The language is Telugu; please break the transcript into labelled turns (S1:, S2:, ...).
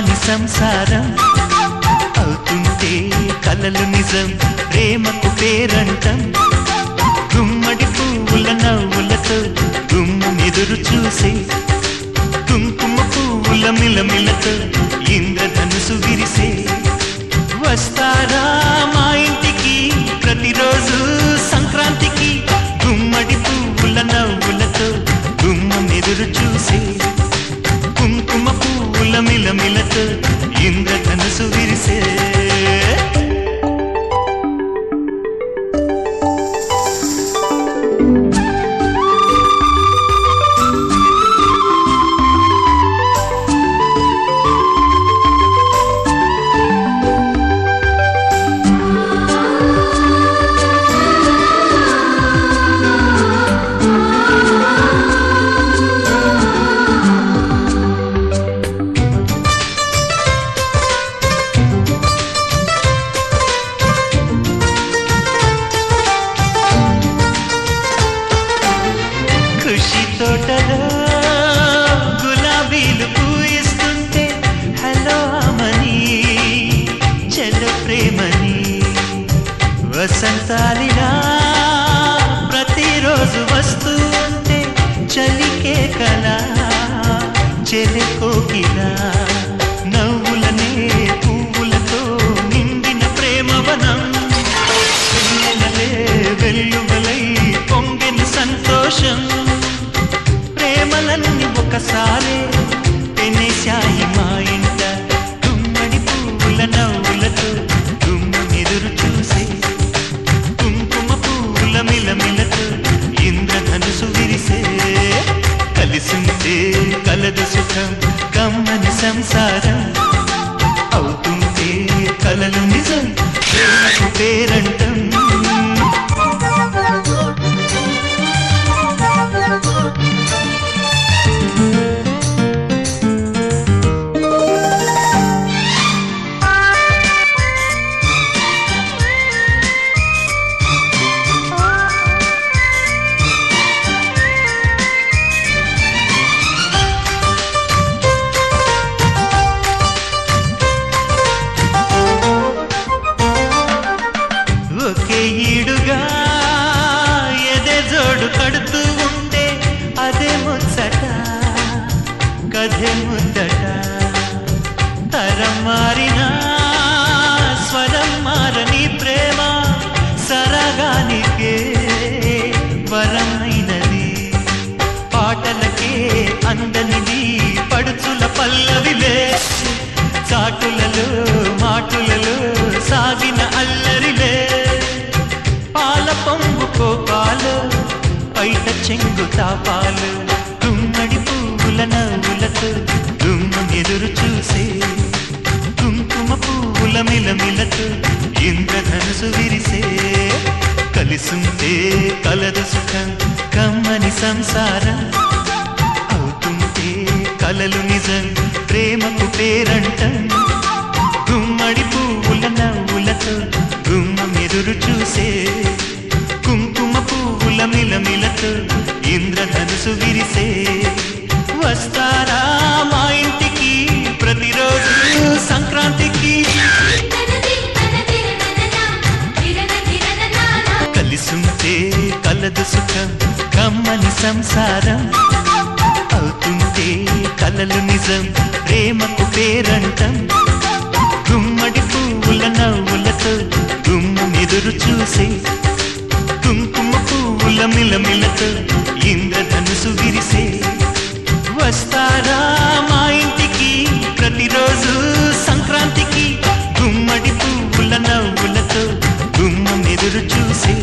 S1: కమ్మని సంసారం అవుతుంటే కలలు నిజం ప్రేమకు పేరంటం గుమ్మడి పువ్వుల నవ్వులతో గుమ్మెదురు చూసే కుంకుమ పువ్వుల మిలమిలతో ఇంద్రధనుసు విరిసే వస్తారా మా ఇంటికి ప్రతిరోజు సంక్రాంతికి గుమ్మడి పువ్వుల నవ్వులతో గుమ్మెదురు చూసే కుంకుమ పువ్వుల మిలమిలతో ఇంద్రధనుసు విరిసే తోటలో గులాబీలు పూయిస్తుంటే హలో అమని చెల్ల ప్రేమని వసంతాలిలా ప్రతిరోజు వస్తూ ఉంటే చలికే కలా చెలి కోకిలా నవ్వులనే పువ్వులతో నిండిన ప్రేమవనం వెన్నెలలే వెల్లువలై పొంగిన సంతోషం ప్రేమలన్నీ ఒకసారే పెనేశాయి మా ఇంట గుమ్మడి పువ్వుల నవ్వులతో గుమ్మెదురు చూసే కుంకుమ పువ్వుల మిలమిలతో ఇంద్రధనుసు విరిసే కలిసుంటే కలదు సుఖం కమ్మని సంసారం అవుతుంటే కలలు నిజం ప్రేమకు పేరంటం ఒకే ఈడుగా ఎదే జోడు కడుతూ ఉంటే అదే ముచ్చట కథే ముద్దట తరం మారినా స్వరం మారని ప్రేమ సరగానికే వరమైనది పాటలకే అందనిది పడుచుల పల్లవిలే చాటులలో మాటులలో సాగిన అల్లరిలే పాల పొంగు కోపాలు పైట చెంగు తాపాలు గుమ్మడి పువ్వుల నవ్వులతో గుమ్మెదురు చూసే కుంకుమ పువ్వుల మిలమిలతో ఇంద్రధనుసు విరిసే కలిసుంటే కలదు సుఖం కమ్మని సంసారం అవుతుంటే కలలు నిజం ప్రేమకు పేరంటం గుమ్మడి పువ్వుల నవ్వులతో గుమ్మెదురు చూసే కుంకుమ పువ్వుల మిలమిలతో ఇంద్రధనుసు విరిసే వస్తారా మా ఇంటికి ప్రతిరోజు సంక్రాంతికి కలిసుంటే కలదు సుఖం కమ్మని సంసారం అవుతుంటే కలలు నిజం ప్రేమకు పేరంటం గుమ్మడి పువ్వుల నవ్వులతో గుమ్మెదురు చూసే కుంకుమ పువ్వుల మిలమిలతో ఇంద్రధనుసు విరిసే వస్తారా మా ఇంటికి ప్రతిరోజు సంక్రాంతికి గుమ్మడి పువ్వుల నవ్వులతో గుమ్మెదురు చూసే